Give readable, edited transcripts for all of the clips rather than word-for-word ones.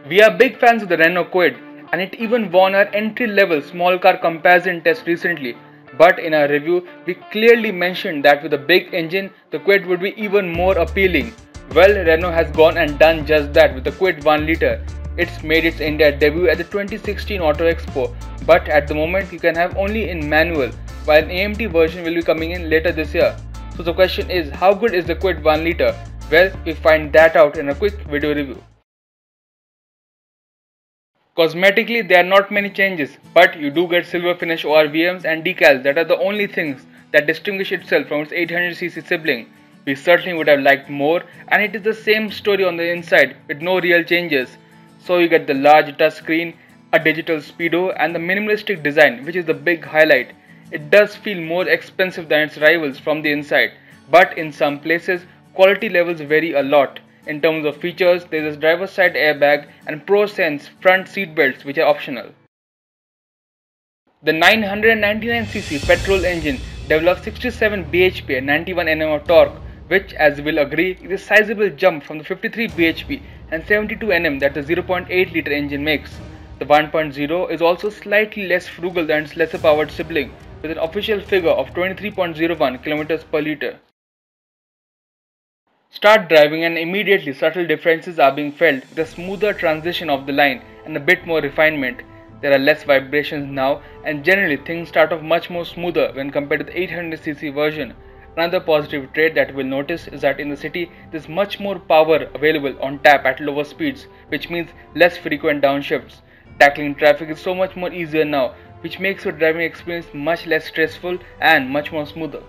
We are big fans of the Renault Kwid, and it even won our entry-level small car comparison test recently. But in our review, we clearly mentioned that with a big engine, the Kwid would be even more appealing. Well, Renault has gone and done just that with the Kwid 1 litre. It's made its India debut at the 2016 Auto Expo, but at the moment you can have only in manual, while an AMT version will be coming in later this year. So the question is, how good is the Kwid 1 litre? Well, we find that out in a quick video review. Cosmetically, there are not many changes, but you do get silver finish ORVMs and decals that are the only things that distinguish itself from its 800cc sibling. We certainly would have liked more, and it is the same story on the inside with no real changes. So you get the large touchscreen, a digital speedo, and the minimalistic design, which is the big highlight. It does feel more expensive than its rivals from the inside, but in some places, quality levels vary a lot. In terms of features, there is a driver's side airbag and ProSense front seat belts, which are optional. The 999cc petrol engine develops 67 bhp and 91 Nm of torque, which, as you will agree, is a sizable jump from the 53 bhp and 72 Nm that the 0.8 litre engine makes. The 1.0 is also slightly less frugal than its lesser powered sibling, with an official figure of 23.01 km per litre. Start driving and immediately subtle differences are being felt with a smoother transition of the line and a bit more refinement. There are less vibrations now, and generally things start off much more smoother when compared to the 800cc version. Another positive trait that we'll notice is that in the city there's much more power available on tap at lower speeds, which means less frequent downshifts. Tackling traffic is so much more easier now, which makes your driving experience much less stressful and much more smoother.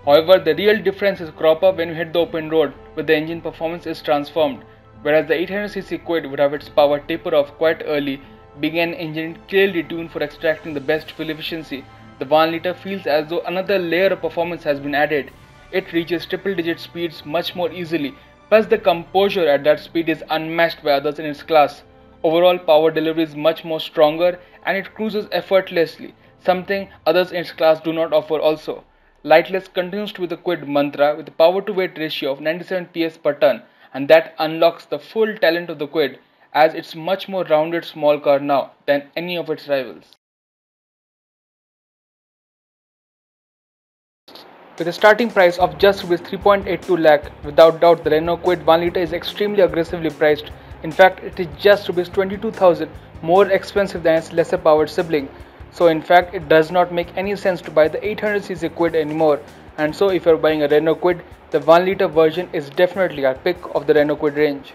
However, the real differences crop up when you hit the open road, where the engine performance is transformed. Whereas the 800cc Kwid would have its power taper off quite early, being an engine clearly tuned for extracting the best fuel efficiency, the 1 litre feels as though another layer of performance has been added. It reaches triple-digit speeds much more easily, plus the composure at that speed is unmatched by others in its class. Overall power delivery is much more stronger and it cruises effortlessly, something others in its class do not offer also. Lightless continues to be the Kwid mantra with a power to weight ratio of 97 PS per ton, and that unlocks the full talent of the Kwid, as it's much more rounded small car now than any of its rivals. With a starting price of just Rs 3.82 lakh, without doubt the Renault Kwid 1 litre is extremely aggressively priced. In fact, it is just Rs 22,000 more expensive than its lesser powered sibling. So in fact, it does not make any sense to buy the 800cc Kwid anymore. And so if you are buying a Renault Kwid, the 1 litre version is definitely our pick of the Renault Kwid range.